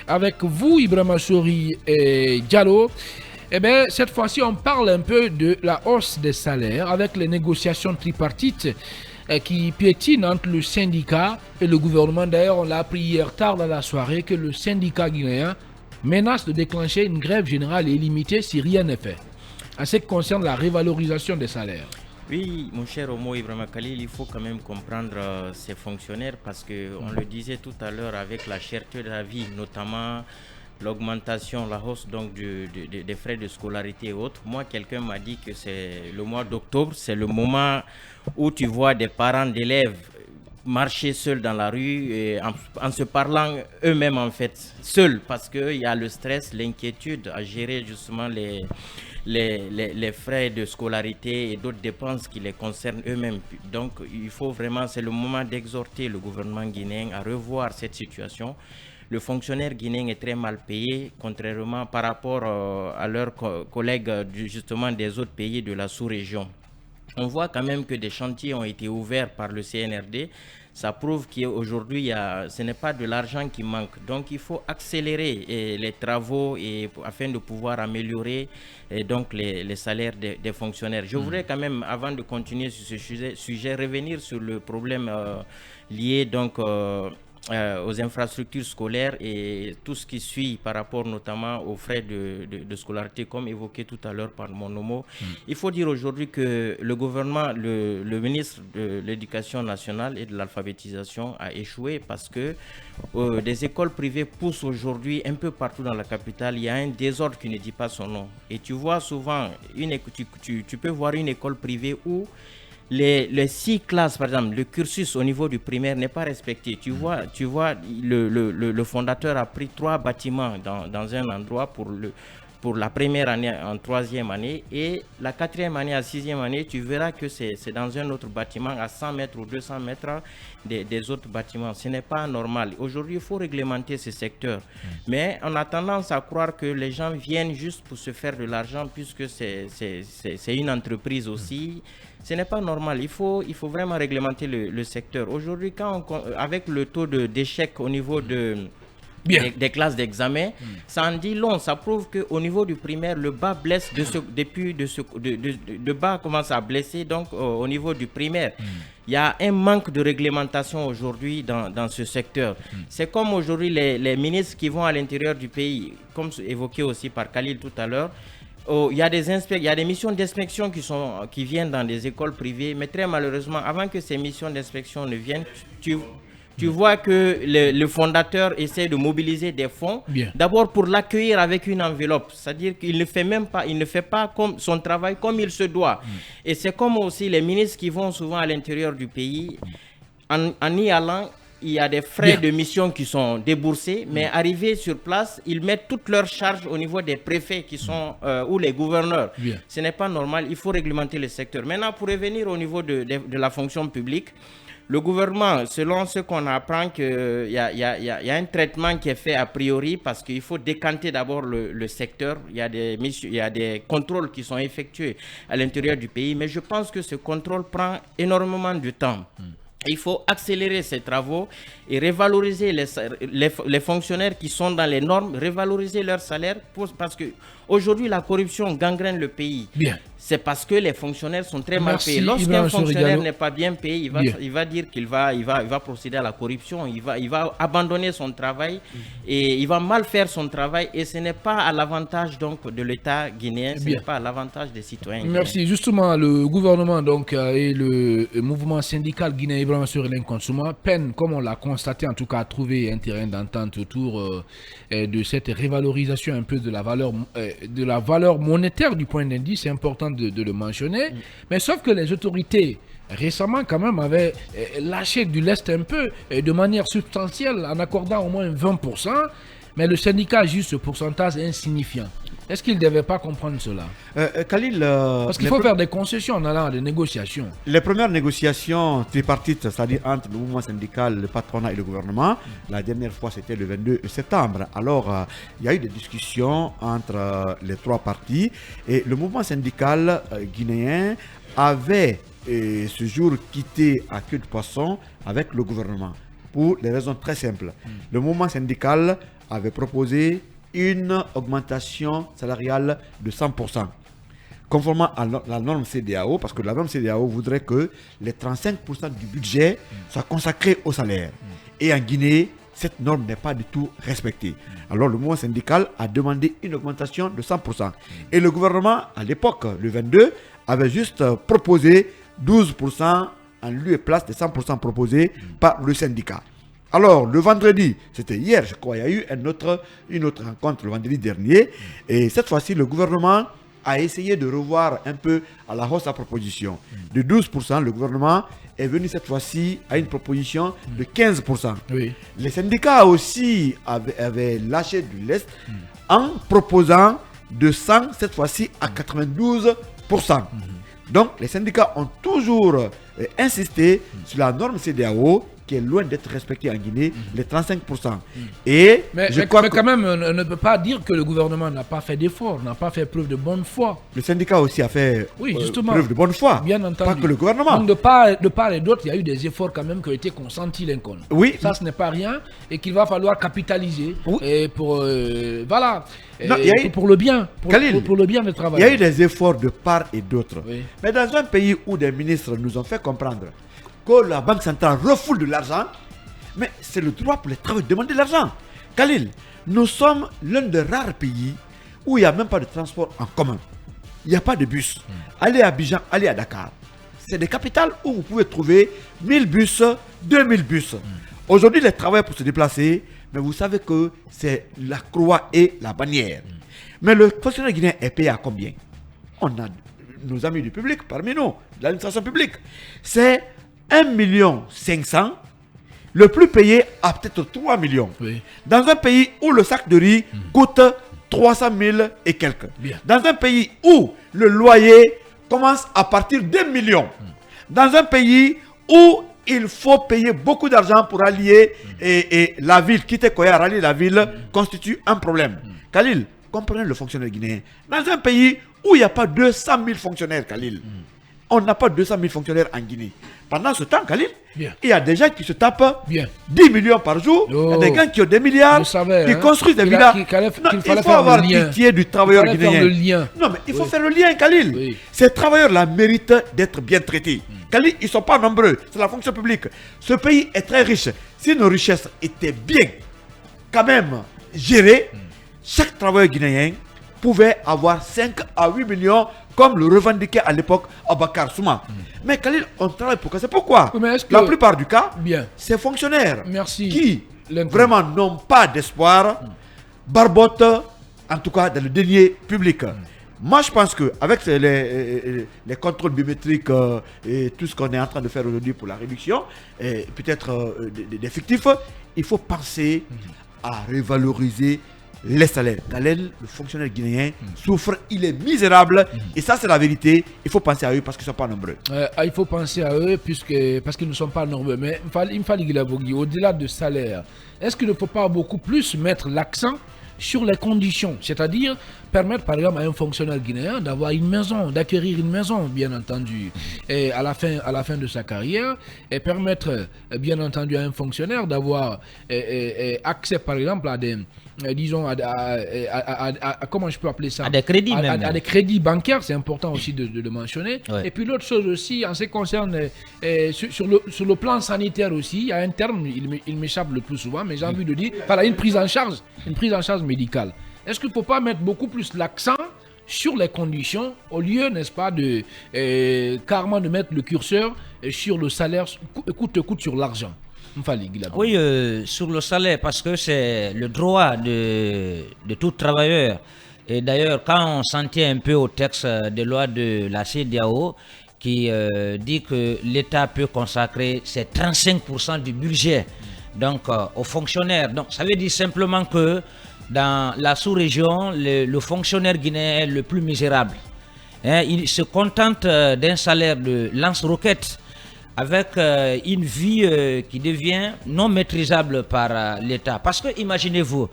avec vous, Ibrahima Souri et Diallo. Eh bien, cette fois-ci, on parle un peu de la hausse des salaires avec les négociations tripartites qui piétinent entre le syndicat et le gouvernement. D'ailleurs, on l'a appris hier tard dans la soirée que le syndicat guinéen menace de déclencher une grève générale et illimitée si rien n'est fait. En ce qui concerne la révalorisation des salaires. Oui, mon cher Omo Ibrahima Khalil, il faut quand même comprendre ces fonctionnaires parce qu'on le disait tout à l'heure avec la cherté de la vie, notamment l'augmentation, la hausse donc des frais de scolarité et autres. Moi, quelqu'un m'a dit que c'est le mois d'octobre, c'est le moment où tu vois des parents d'élèves marcher seuls dans la rue et en se parlant eux-mêmes en fait, seuls, parce qu'il y a le stress, l'inquiétude à gérer justement les frais de scolarité et d'autres dépenses qui les concernent eux-mêmes. Donc il faut vraiment, c'est le moment d'exhorter le gouvernement guinéen à revoir cette situation. Le fonctionnaire guinéen est très mal payé, contrairement par rapport à leurs collègues justement des autres pays de la sous-région. On voit quand même que des chantiers ont été ouverts par le CNRD. Ça prouve qu'aujourd'hui, ce n'est pas de l'argent qui manque. Donc, il faut accélérer les travaux afin de pouvoir améliorer donc les salaires des fonctionnaires. Je voudrais quand même, avant de continuer sur ce sujet revenir sur le problème lié donc aux infrastructures scolaires et tout ce qui suit par rapport notamment aux frais de scolarité comme évoqué tout à l'heure par mon homo. Il faut dire aujourd'hui que le gouvernement, le ministre de l'Éducation nationale et de l'alphabétisation a échoué parce que des écoles privées poussent aujourd'hui un peu partout dans la capitale. Il y a un désordre qui ne dit pas son nom. Et tu vois souvent, tu peux voir une école privée où les 6 classes, par exemple, le cursus au niveau du primaire n'est pas respecté. Tu vois, le fondateur a pris 3 bâtiments dans un endroit pour la première année en 3e année et la 4e année à 6e année, tu verras que c'est dans un autre bâtiment à 100 mètres ou 200 mètres des autres bâtiments. Ce n'est pas normal. Aujourd'hui, il faut réglementer ce secteur. Mais on a tendance à croire que les gens viennent juste pour se faire de l'argent puisque c'est une entreprise aussi. Ce n'est pas normal. Il faut vraiment réglementer le secteur. Aujourd'hui, avec le taux d'échec au niveau des classes d'examen, ça en dit long. Ça prouve qu'au niveau du primaire, le bas blesse de bas commence à blesser donc au niveau du primaire. Il y a un manque de réglementation aujourd'hui dans ce secteur. C'est comme aujourd'hui les ministres qui vont à l'intérieur du pays, comme évoqué aussi par Khalil tout à l'heure. Il y a des missions d'inspection qui viennent dans des écoles privées, mais très malheureusement, avant que ces missions d'inspection ne viennent, tu vois que le fondateur essaie de mobiliser des fonds, d'abord pour l'accueillir avec une enveloppe, c'est-à-dire qu'il ne fait pas comme son travail comme il se doit. Et c'est comme aussi les ministres qui vont souvent à l'intérieur du pays, en y allant, il y a des frais de mission qui sont déboursés, mais arrivés sur place, ils mettent toutes leurs charges au niveau des préfets qui sont ou les gouverneurs. Ce n'est pas normal, il faut réglementer le secteur. Maintenant, pour revenir au niveau de la fonction publique, le gouvernement, selon ce qu'on apprend, qu'il y a un traitement qui est fait a priori parce qu'il faut décanter d'abord le secteur. Il y a des contrôles qui sont effectués à l'intérieur du pays, mais je pense que ce contrôle prend énormément de temps. Il faut accélérer ces travaux et revaloriser les fonctionnaires qui sont dans les normes, revaloriser leurs salaires parce que aujourd'hui la corruption gangrène le pays. C'est parce que les fonctionnaires sont très mal payés. Lorsqu'un fonctionnaire n'est pas bien payé, il va dire qu'il va procéder à la corruption, il va abandonner son travail et il va mal faire son travail et ce n'est pas à l'avantage donc de l'État guinéen, ce n'est pas à l'avantage des citoyens. Merci. Justement, le gouvernement donc et le mouvement syndical guinéen Ibrahima Souri Consuma peine, comme on l'a constaté en tout cas, à trouver un terrain d'entente autour de cette révalorisation un peu de la valeur monétaire du point d'indice. C'est important de le mentionner, mais sauf que les autorités récemment quand même avaient lâché du lest un peu de manière substantielle en accordant au moins 20%, mais le syndicat juge ce pourcentage insignifiant. Est-ce qu'il ne devait pas comprendre cela? Khalil, parce qu'il faut faire des concessions en allant à des négociations. Les premières négociations tripartites, c'est-à-dire entre le mouvement syndical, le patronat et le gouvernement, la dernière fois c'était le 22 septembre. Alors, il y a eu des discussions entre les 3 parties et le mouvement syndical guinéen avait ce jour quitté à queue de poisson avec le gouvernement. Pour des raisons très simples. Le mouvement syndical avait proposé une augmentation salariale de 100%. Conformément à la norme CEDEAO, parce que la norme CEDEAO voudrait que les 35% du budget soient consacrés au salaire. Et en Guinée, cette norme n'est pas du tout respectée. Alors le mouvement syndical a demandé une augmentation de 100%. Et le gouvernement, à l'époque, le 22, avait juste proposé 12% en lieu et place des 100% proposés par le syndicat. Alors, le vendredi, c'était hier, je crois, il y a eu une autre rencontre le vendredi dernier. Et cette fois-ci, le gouvernement a essayé de revoir un peu à la hausse sa proposition. De 12%, le gouvernement est venu cette fois-ci à une proposition de 15%. Oui. Les syndicats aussi avaient lâché du lest en proposant de 100 cette fois-ci à 92%. Donc, les syndicats ont toujours insisté sur la norme CEDEAO qui est loin d'être respectée en Guinée, les 35%. Et mais quand même, on ne peut pas dire que le gouvernement n'a pas fait d'efforts, n'a pas fait preuve de bonne foi. Le syndicat aussi a fait justement, preuve de bonne foi, bien entendu. pas que le gouvernement. Donc de part et d'autre, il y a eu des efforts quand même qui ont été consentis, Lincoln. Oui. Ça, ce n'est pas rien et qu'il va falloir capitaliser et pour, voilà, non, pour le bien, pour le bien des travailleurs. Il y a eu des efforts de part et d'autre. Oui. Mais dans un pays où des ministres nous ont fait comprendre que la Banque centrale refoule de l'argent, mais c'est le droit pour les travailleurs de demander de l'argent. Khalil, nous sommes l'un des rares pays où il n'y a même pas de transport en commun. Il n'y a pas de bus. Allez à Abidjan, allez à Dakar. C'est des capitales où vous pouvez trouver 1000 bus, 2000 bus. Aujourd'hui, les travailleurs pour se déplacer, mais vous savez que c'est la croix et la bannière. Mais le fonctionnaire guinéen est payé à combien? On a nos amis du public parmi nous, de l'administration publique. C'est 1,5 million. Le plus payé a peut-être 3 millions. Oui. Dans un pays où le sac de riz coûte 300 000 et quelques. Bien. Dans un pays où le loyer commence à partir d'1 million. Dans un pays où il faut payer beaucoup d'argent pour allier et la ville, quitter Koya, rallier la ville, constitue un problème. Khalil, comprenez le fonctionnaire guinéen. Dans un pays où il n'y a pas 200 000 fonctionnaires, Khalil, on n'a pas 200 000 fonctionnaires en Guinée. Pendant ce temps, Khalil, il y a des gens qui se tapent 10 millions par jour. Il y a des gens qui ont des milliards, qui construisent des villas. Il faut avoir pitié du travailleur guinéen. Non, mais il faut faire le lien, Khalil. Oui. Ces travailleurs-là méritent d'être bien traités. Khalil, ils ne sont pas nombreux. C'est la fonction publique. Ce pays est très riche. Si nos richesses étaient bien, quand même, gérées, chaque travailleur guinéen pouvait avoir 5 à 8 millions comme le revendiquait à l'époque Abakar Souma. Mais Khalil, on travaille pour ça. C'est pourquoi la plupart du cas, ces fonctionnaires qui vraiment n'ont pas d'espoir barbotent, en tout cas dans le denier public. Moi, je pense qu'avec les contrôles biométriques et tout ce qu'on est en train de faire aujourd'hui pour la réduction, et peut-être des fictifs, il faut penser à revaloriser les salaires. Khalil, le fonctionnaire guinéen, souffre, il est misérable. Et ça, c'est la vérité. Il faut penser à eux parce qu'ils ne sont pas nombreux. Il faut penser à eux parce qu'ils ne sont pas nombreux. Mais il me fallait au-delà de salaire, est-ce qu'il ne faut pas beaucoup plus mettre l'accent sur les conditions, c'est-à-dire permettre par exemple à un fonctionnaire guinéen d'avoir une maison, d'acquérir une maison, bien entendu, et à la fin de sa carrière, et permettre bien entendu à un fonctionnaire d'avoir accès par exemple à des, disons, comment je peux appeler ça, à des crédits à des crédits bancaires, c'est important aussi de le mentionner. Ouais. Et puis l'autre chose aussi, en ce qui concerne sur le plan sanitaire aussi, il y a un terme, il m'échappe le plus souvent, mais j'ai envie de dire, voilà, une prise en charge médicale. Est-ce qu'il ne faut pas mettre beaucoup plus l'accent sur les conditions au lieu, n'est-ce pas, de carrément de mettre le curseur sur le salaire, coûte sur l'argent? Oui, sur le salaire, parce que c'est le droit de tout travailleur. Et d'ailleurs, quand on s'en tient un peu au texte de loi de la CEDEAO, qui dit que l'État peut consacrer ses 35% du budget donc, aux fonctionnaires. Donc, ça veut dire simplement que dans la sous-région, le fonctionnaire guinéen est le plus misérable. Il se contente d'un salaire de lance-roquette avec une vie qui devient non maîtrisable par l'État. Parce que imaginez-vous,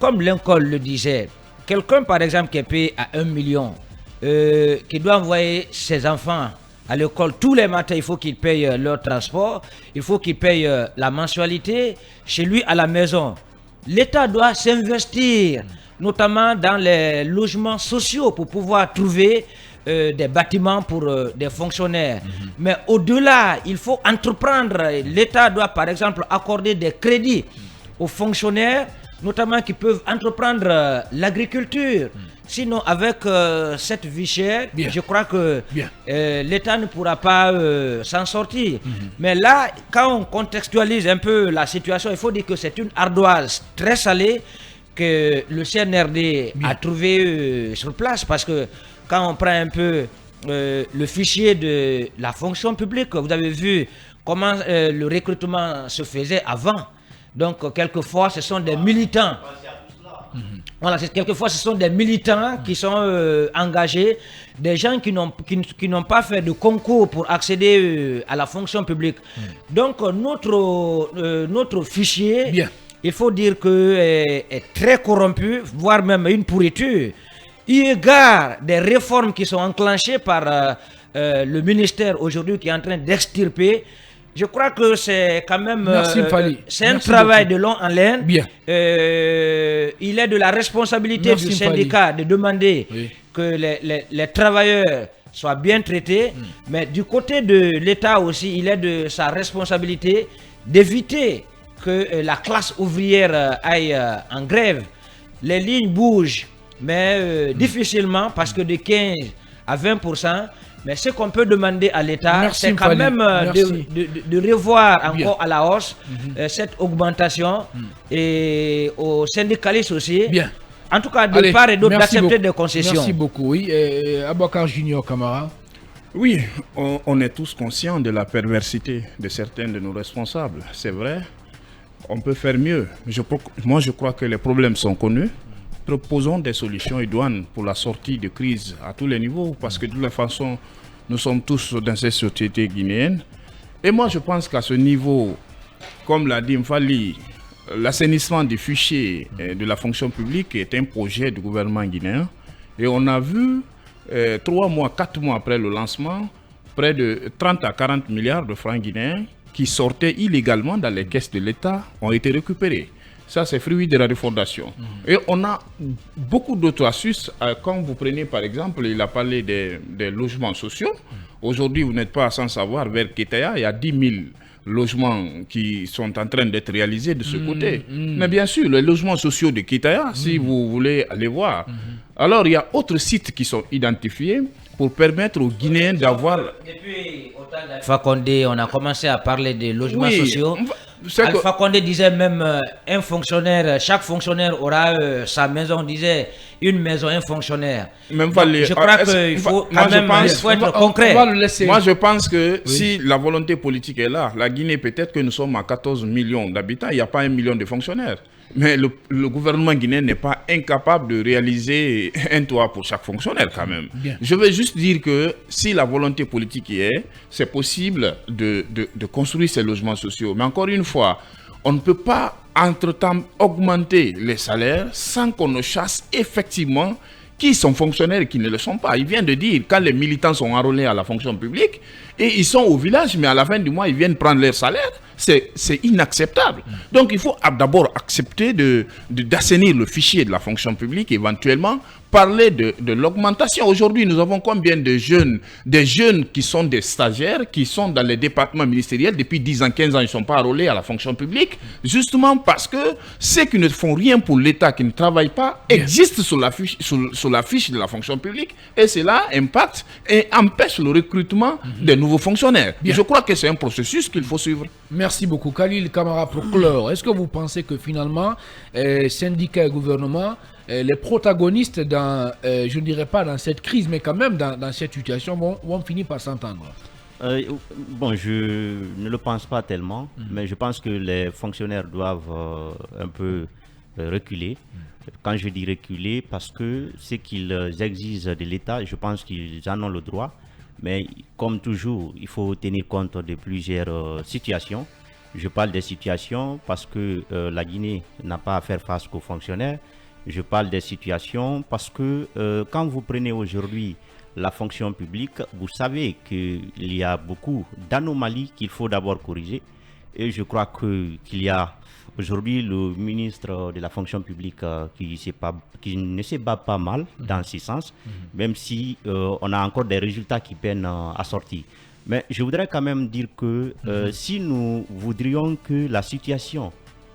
comme Lincoln le disait, quelqu'un par exemple qui est payé à 1 million, qui doit envoyer ses enfants à l'école tous les matins, il faut qu'il paye leur transport, il faut qu'il paye la mensualité chez lui à la maison. l'État doit s'investir, notamment dans les logements sociaux pour pouvoir trouver des bâtiments pour des fonctionnaires. Mais au-delà, il faut entreprendre. L'État doit par exemple accorder des crédits aux fonctionnaires, notamment qui peuvent entreprendre l'agriculture. Sinon, avec cette vie chère, je crois que l'État ne pourra pas s'en sortir. Mais là, quand on contextualise un peu la situation, il faut dire que c'est une ardoise très salée que le CNRD a trouvé sur place. Parce que quand on prend un peu le fichier de la fonction publique, vous avez vu comment le recrutement se faisait avant. Donc, quelquefois, ce sont des militants. Voilà, quelquefois, ce sont des militants qui sont engagés, des gens qui n'ont pas fait de concours pour accéder à la fonction publique. Donc, notre fichier, il faut dire que est très corrompu, voire même une pourriture. Eu égard des réformes qui sont enclenchées par le ministère aujourd'hui qui est en train d'extirper, je crois que c'est quand même c'est un travail de long en laine. Il est de la responsabilité du syndicat de demander que les travailleurs soient bien traités, mais du côté de l'État aussi, il est de sa responsabilité d'éviter que la classe ouvrière aille en grève. Les lignes bougent, mais difficilement, parce que de 15 à 20%. Mais ce qu'on peut demander à l'État, c'est quand même de revoir encore à la hausse cette augmentation et aux syndicalistes aussi. En tout cas, de part et d'autre, d'accepter des concessions. Merci beaucoup. Oui, Abouakar Junior Camara. Oui, on est tous conscients de la perversité de certains de nos responsables. C'est vrai, on peut faire mieux. Moi, je crois que les problèmes sont connus. Proposons des solutions idoines pour la sortie de crise à tous les niveaux, parce que de toute façon, nous sommes tous dans cette société guinéenne. Et moi, je pense qu'à ce niveau, comme l'a dit Mfali, l'assainissement des fichiers de la fonction publique est un projet du gouvernement guinéen. Et on a vu, 3 mois, 4 mois après le lancement, près de 30 à 40 milliards de francs guinéens qui sortaient illégalement dans les caisses de l'État ont été récupérés. Ça, c'est fruit de la refondation. Et on a beaucoup d'autres astuces. Quand vous prenez, par exemple, il a parlé des logements sociaux. Aujourd'hui, vous n'êtes pas sans savoir, vers Kétaya, il y a 10 000 logements qui sont en train d'être réalisés de ce côté. Mais bien sûr, les logements sociaux de Kétaya, si vous voulez aller voir. Alors, il y a d'autres sites qui sont identifiés pour permettre aux Guinéens d'avoir... Depuis autant d'Alpha Condé, on a commencé à parler des logements sociaux. Alpha Condé disait même un fonctionnaire, chaque fonctionnaire aura sa maison, on disait une maison, un fonctionnaire. Je crois qu'il faut quand même être concret. Moi, je pense que si la volonté politique est là, la Guinée, peut-être que nous sommes à 14 millions d'habitants, il n'y a pas 1 million de fonctionnaires. Mais le gouvernement guinéen n'est pas incapable de réaliser un toit pour chaque fonctionnaire quand même. Je veux juste dire que si la volonté politique y est, c'est possible de construire ces logements sociaux. Mais encore une fois, on ne peut pas entre-temps augmenter les salaires sans qu'on ne chasse effectivement qui sont fonctionnaires et qui ne le sont pas. Il vient de dire, quand les militants sont enrôlés à la fonction publique, et ils sont au village, mais à la fin du mois, ils viennent prendre leur salaire, c'est inacceptable. Donc il faut d'abord accepter d'assainir le fichier de la fonction publique, éventuellement parler de l'augmentation. Aujourd'hui, nous avons combien de jeunes, des jeunes qui sont des stagiaires, qui sont dans les départements ministériels, depuis 10 ans, 15 ans, ils ne sont pas enrôlés à la fonction publique, justement parce que ceux qui ne font rien pour l'État, qui ne travaillent pas, existent sur la fiche de la fonction publique, et cela impacte et empêche le recrutement des nouveaux fonctionnaires. Je crois que c'est un processus qu'il faut suivre. Merci beaucoup. Khalil Camara, pour clore, est-ce que vous pensez que finalement, syndicats et gouvernement, les protagonistes dans, je ne dirais pas dans cette crise, mais quand même dans cette situation, vont finir par s'entendre? Bon, je ne le pense pas tellement, mais je pense que les fonctionnaires doivent un peu reculer. Quand je dis reculer, parce que ce qu'ils exigent de l'État, je pense qu'ils en ont le droit. Mais comme toujours, il faut tenir compte de plusieurs situations. Je parle des situations parce que la Guinée n'a pas à faire face qu'aux fonctionnaires. Je parle des situations parce que quand vous prenez aujourd'hui la fonction publique, vous savez qu'il y a beaucoup d'anomalies qu'il faut d'abord corriger. Et je crois qu'il y a aujourd'hui le ministre de la fonction publique qui ne se bat pas mal dans ce sens, même si on a encore des résultats qui peinent à sortir. Mais je voudrais quand même dire que si nous voudrions que la situation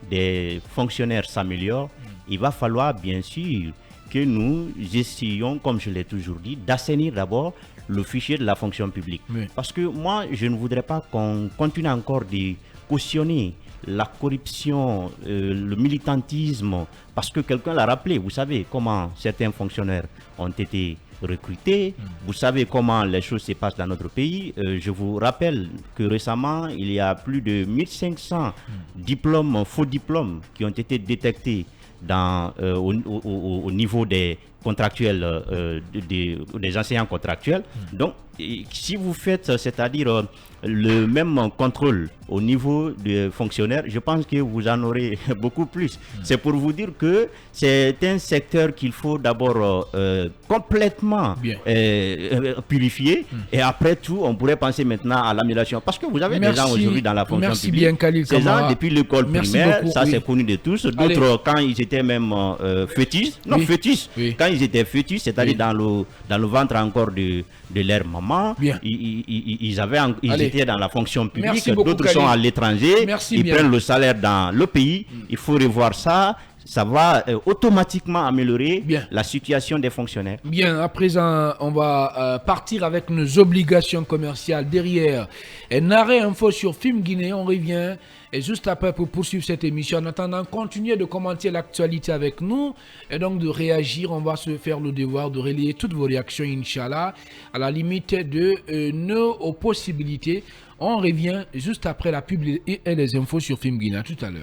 des fonctionnaires s'améliore, il va falloir bien sûr que nous essayions, comme je l'ai toujours dit, d'assainir d'abord le fichier de la fonction publique. Oui. Parce que moi, je ne voudrais pas qu'on continue encore de cautionner la corruption, le militantisme, parce que quelqu'un l'a rappelé, vous savez comment certains fonctionnaires ont été recrutés, vous savez comment les choses se passent dans notre pays. Je vous rappelle que récemment, il y a plus de 1500 diplômes, faux diplômes qui ont été détectés au niveau des contractuels, des enseignants contractuels. Donc, si vous faites, c'est-à-dire le même contrôle au niveau des fonctionnaires, je pense que vous en aurez beaucoup plus. C'est pour vous dire que c'est un secteur qu'il faut d'abord complètement purifier et après tout, on pourrait penser maintenant à l'amélioration. Parce que vous avez des gens aujourd'hui dans la fonction publique. Bien, Khalil, ces gens, depuis l'école primaire, beaucoup, ça c'est connu de tous. D'autres, quand ils étaient même fœtus, quand ils étaient fœtus, c'est-à-dire dans le ventre encore de leur maman, ils étaient dans la fonction publique, d'autres sont à l'étranger, ils prennent le salaire dans le pays. Il faut revoir ça. Ça va automatiquement améliorer la situation des fonctionnaires. Bien, à présent, on va partir avec nos obligations commerciales derrière. Un arrêt info sur Film Guinée, on revient. Et juste après, pour poursuivre cette émission, en attendant, continuez de commenter l'actualité avec nous et donc de réagir. On va se faire le devoir de relayer toutes vos réactions, Inch'Allah, à la limite de nos possibilités. On revient juste après la pub et les infos sur Film Guinée. À tout à l'heure.